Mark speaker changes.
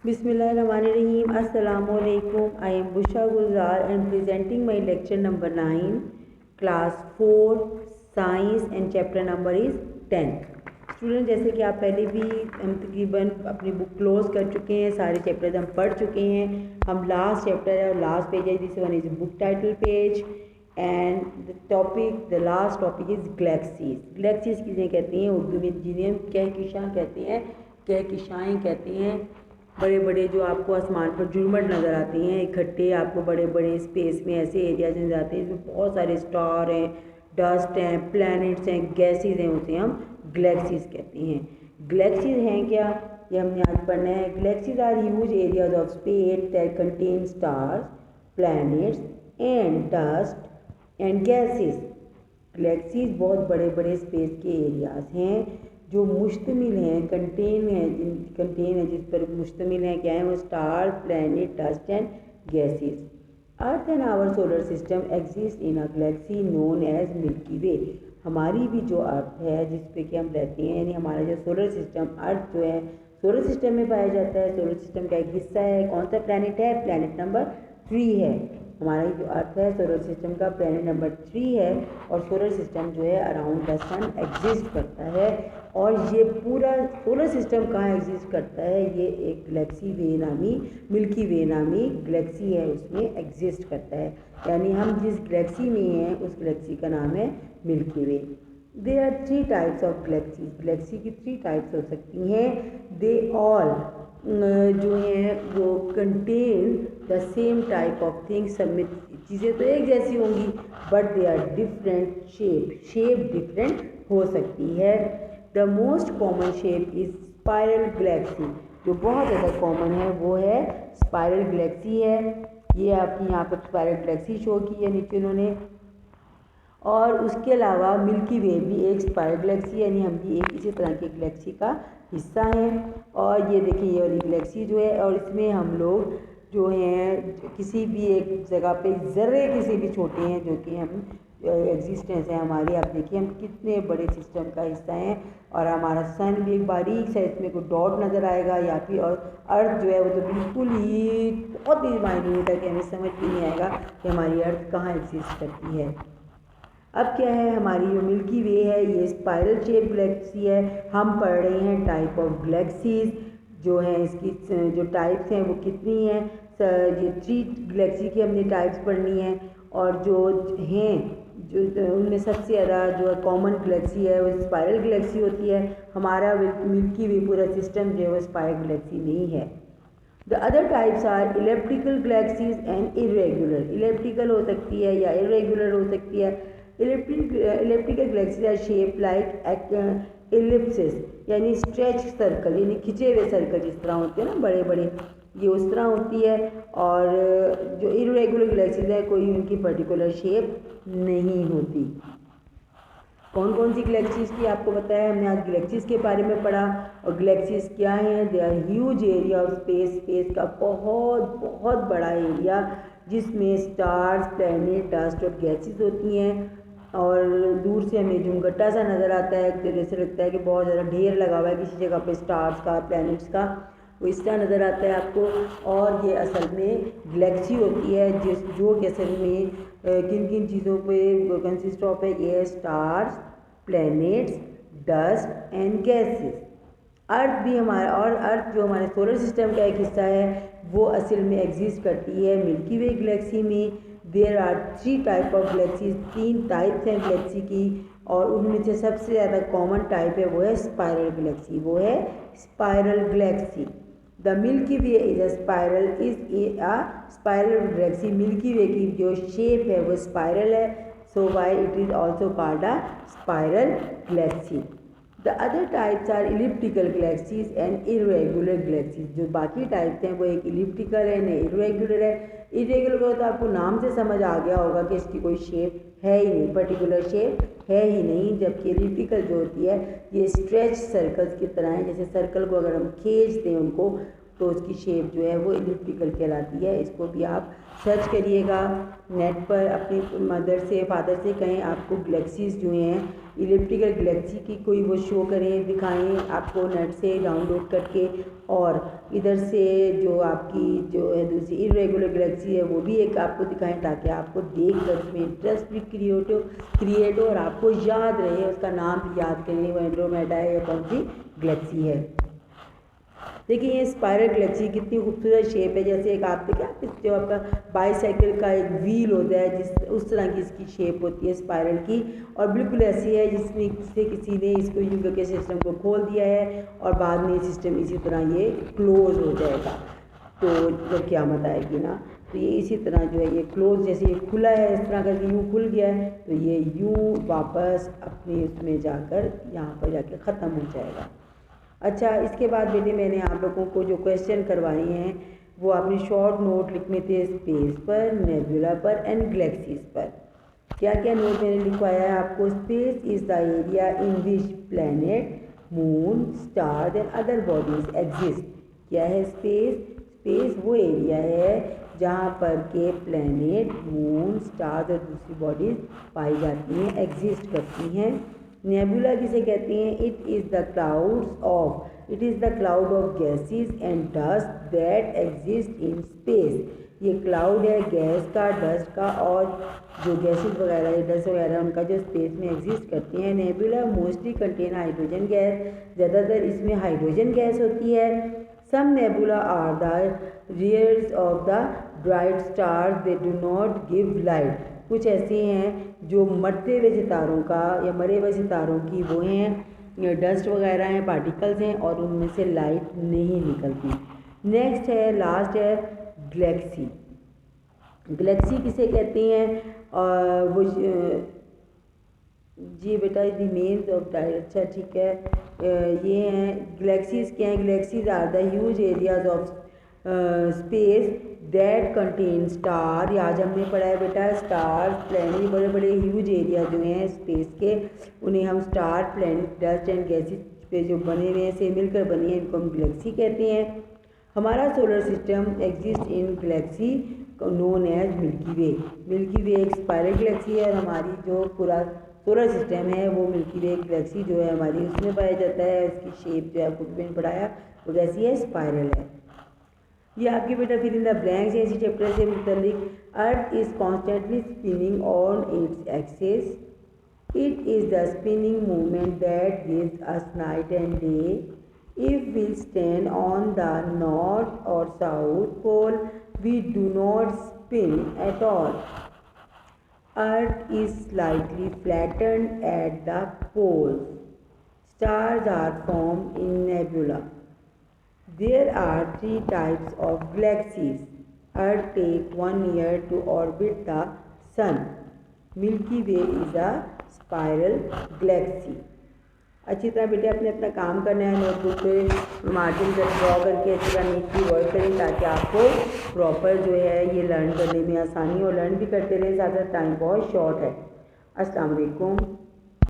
Speaker 1: Bismillahirrahmanirrahim. Assalamualaikum. I am Busha Gulzar and presenting my lecture number 9, class 4, science and chapter number is 10. Student, जैसे कि आप पहले भी हम तकरीबन अपनी बुक क्लोज कर चुके हैं, सारे चैप्टर्स हम पढ़ चुके हैं। हम लास्ट चैप्टर है और लास्ट पेज है, this one is book title page and the last topic is galaxies. Galaxies किसे कहते हैं उर्दू में? जिन्हें कहकशां कहते हैं, कहकशाएँ कहते हैं। बड़े बड़े जो आपको आसमान पर झुरमट नज़र आते हैं इकट्ठे, आपको बड़े बड़े स्पेस में ऐसे एरियाज नजर आते हैं इसमें बहुत सारे स्टार हैं, डस्ट हैं, प्लैनेट्स हैं, गैसेज हैं, उसे हम गैलेक्सीज कहते हैं। गैलेक्सीज हैं क्या, ये हमने आज पढ़ना है। Galaxies are huge areas of space that contain stars, planets and dust and gases. Galaxies बहुत बड़े बड़े स्पेस के एरियाज हैं जो मुश्तमिल हैं, कंटेन है जिस पर मुश्तमिल हैं। क्या है वो? Star, planet, dust and gases. Earth and our solar system exist in a galaxy known as Milky Way. हमारी भी जो अर्थ है जिस पे कि हम रहते हैं, यानी हमारा जो सोलर सिस्टम, अर्थ जो है सोलर सिस्टम में पाया जाता है, सोलर सिस्टम का एक हिस्सा है। कौन सा प्लैनेट है? प्लैनेट नंबर 3 है। हमारा जो अर्थ है सोलर सिस्टम का प्लैनेट नंबर 3 है और सोलर सिस्टम जो है अराउंड द सन एग्जिस्ट करता है। और ये पूरा सोलर सिस्टम कहाँ एग्जिस्ट करता है? ये एक गैलेक्सी वे नामी, मिल्की वे नामी गैलेक्सी है, उसमें एग्जिस्ट करता है। यानी हम जिस गैलेक्सी में हैं उस गैलेक्सी का नाम है Milky Way. There are 3 types of galaxies. Galaxy की 3 टाइप्स हो सकती हैं। दे ऑल जो हैं वो contain the same type of things. सब में चीज़ें तो एक जैसी होंगी but they are different shape different हो सकती है। The most common shape is spiral galaxy. जो बहुत ज़्यादा कॉमन है वो है स्पाइरल गैलेक्सी है। ये आपकी यहाँ पर स्पाइरल गैलेक्सी शो की है नीचे उन्होंने। और उसके अलावा मिल्की वे भी एक स्पाइरल गैलेक्सी, यानी हम भी एक इसी तरह की गैलेक्सी का हिस्सा हैं। और ये देखिए ये वाली गैलेक्सी जो है, और इसमें हम लोग जो हैं किसी भी एक जगह पे ज़र्रे किसी भी छोटे हैं जो कि हम एग्जिस्टेंस है हमारी। आप देखिए हम कितने बड़े सिस्टम का हिस्सा हैं और हमारा सन भी एक बारीक सा, इसमें कोई डॉट नज़र आएगा या फिर, और अर्थ जो है वो तो बिल्कुल ही बहुत ही माइन्यूट है कि हमें समझ भी नहीं आएगा कि हमारी अर्थ कहाँ एग्जिस्ट करती है। अब क्या है, हमारी जो मिल्की वे है ये स्पाइरल शेप गैलेक्सी है। हम पढ़ रहे हैं टाइप ऑफ गैलेक्सीज जो हैं, इसकी जो टाइप्स हैं वो कितनी हैं। ये 3 गैलेक्सी की हमने टाइप्स पढ़नी है और जो हैं जो उनमें सबसे ज़्यादा जो कॉमन गैलेक्सी है वो स्पाइरल गैलेक्सी होती है। हमारा मिल्की वे पूरा सिस्टम जो है वो स्पाइरल गैलेक्सी नहीं है। The other types are elliptical galaxies and irregular. Elliptical हो सकती है या इरेगुलर हो सकती है। Elliptical galaxies are shape like ellipses, यानी स्ट्रेच सर्कल, यानी खिंचे हुए सर्कल जिस तरह होते हैं ना बड़े बड़े, ये उस तरह होती है। और जो इरेगुलर गैलेक्सीज है कोई उनकी पर्टिकुलर शेप नहीं होती। कौन कौन सी गैलेक्सीज की आपको बताया हमने आज गैलेक्सीज के बारे में पढ़ा। और गैलेक्सीज क्या हैं? They are huge area of space. Space का बहुत बहुत बड़ा एरिया जिसमें स्टार्स, प्लैनेट, डस्ट और गैसेज होती हैं। और दूर से हमें झुमगट्टा सा नज़र आता है, तो जैसे लगता है कि बहुत ज़्यादा ढेर लगा हुआ है किसी जगह पे स्टार्स का, प्लैनेट्स का, वो इस तरह नज़र आता है आपको। और ये असल में गैलेक्सी होती है जो कि असल में किन किन चीज़ों पे कंसिस्ट ऑफ है? ये stars, planets, dust and gases. Earth भी हमारा, और अर्थ जो हमारे सोलर सिस्टम का एक हिस्सा है वो असल में एग्जिस्ट करती है मिल्की वे गैलेक्सी में। There are 3 type of galaxies. 3 types हैं गैलेक्सी की और उनमें से सबसे ज़्यादा कॉमन टाइप है वो है स्पाइरल गैलेक्सी, वो है spiral galaxy. The Milky Way is a spiral galaxy. Milky Way की जो शेप है वो स्पाइरल है, so why it is also called a spiral galaxy. The other types are elliptical galaxies and irregular galaxies. जो बाकी types हैं वो एक इलिप्टिकल है, न इरेगुलर है। इरेगुलर का तो आपको नाम से समझ आ गया होगा कि इसकी कोई शेप है ही नहीं, पर्टिकुलर शेप है ही नहीं। जबकि इलिप्टिकल जो होती है ये स्ट्रेच सर्कल्स की तरह है, जैसे सर्कल को अगर हम खींचते हैं उनको तो उसकी शेप जो है वो इलिप्टिकल कहलाती है। इसको भी आप सर्च करिएगा नेट पर, अपनी मदर से फादर से कहें आपको गैलेक्सीज जो हैं इलिप्टिकल गैलेक्सी की कोई वो शो करें, दिखाएं आपको नेट से डाउनलोड करके। और इधर से जो आपकी जो है दूसरी इरेगुलर गैलेक्सी है वो भी एक आपको दिखाएं, ताकि आपको देख कर उसमें इंटरेस्ट भी क्रिएट हो और आपको याद रहे, उसका नाम भी याद करें वो एंड्रोमेडा है या कौन सी गैलेक्सी है। देखिए ये स्पाइरल गैलेक्सी कितनी खूबसूरत शेप है, जैसे एक आप देखिए जो आपका बाईसाइकिल का एक व्हील होता है जिस उस तरह की इसकी शेप होती है स्पाइरल की, और बिल्कुल ऐसी है जिसमें से किसी ने इसको यूं करके सिस्टम को खोल दिया है और बाद में सिस्टम इसी तरह ये क्लोज हो जाएगा। तो जब क़यामत आएगी ना तो ये इसी तरह जो है ये क्लोज, जैसे ये खुला है इस तरह करके यूँ खुल गया है तो ये यूँ वापस अपने उसमें जाकर यहाँ पर जाके ख़त्म हो जाएगा। अच्छा, इसके बाद बेटे मैंने आप लोगों को जो क्वेश्चन करवाए हैं वो आपने शॉर्ट नोट लिखने थे स्पेस पर, नेबुला पर एंड गैलेक्सीज पर। क्या क्या नोट मैंने लिखवाया है आपको? Space is the area in which planet, moon, stars and other bodies exist. क्या है स्पेस? स्पेस वो एरिया है जहाँ पर के प्लैनेट, मून, स्टार्स और दूसरी बॉडीज़ पाई जाती हैं, एग्जिस्ट करती हैं। नेबुला किसे कहते हैं? It is the cloud of gases and dust that exist in space. ये क्लाउड है गैस का, डस्ट का, और जो गैसेस वगैरह डस्ट वगैरह उनका जो स्पेस में एग्जिस्ट करती हैं। Nebula mostly contain hydrogen gas, ज़्यादातर इसमें हाइड्रोजन गैस होती है। Some nebula are the rears of the bright stars, they do not give light. कुछ ऐसे हैं जो मरते हुए सितारों का या मरे हुए सितारों की वो हैं, डस्ट वगैरह हैं, पार्टिकल्स हैं और उनमें से लाइट नहीं निकलती। नेक्स्ट है, लास्ट है गैलेक्सी। गैलेक्सी किसे कहते हैं? वो जी बेटा द मेन्स ऑफ डायरेक्ट, अच्छा ठीक है, ये हैं गैलेक्सीज। क्या हैं? Galaxies are the huge areas of space that contain star. ये आज हमने पढ़ा है बेटा स्टार प्लैनेट, बड़े बड़े ह्यूज एरिया जो हैं स्पेस के उन्हें हम star, planet, dust and gases पे जो बने हुए हैं से मिलकर बनी है इनको हम गैलेक्सी कहते हैं। हमारा solar system exist in galaxy known as Milky Way. Milky Way एक स्पाइरल गैलेक्सी है और हमारी जो पूरा सोलर सिस्टम है वो मिल्की वे गैलेक्सी जो है हमारी उसमें पाया जाता है। इसकी शेप जो है आपको मैंने पढ़ाया वो कैसी है? स्पाइरल है। ये आपके बेटा फिर इन द ब्लैंक्स है इसी चैप्टर से मुतल्लिक। Earth is constantly spinning on its axis, it is the spinning movement that gives us night and day. If we stand on the north or south pole we do not spin at all. Earth is slightly flattened at the poles. Stars are formed in nebula. There are 3 types of galaxies. Earth takes 1 year to orbit the sun. Milky Way is a spiral galaxy. अच्छी तरह बेटे अपने अपना काम करना है, notebook पे margin कर ड्रॉ करके अच्छी तरह नीटली वर्क करें ताकि आपको प्रॉपर जो है ये लर्न करने में आसानी हो, लर्न भी करते रहें, साथ साथ टाइम बहुत शॉर्ट है। अस्सलाम वालेकुम।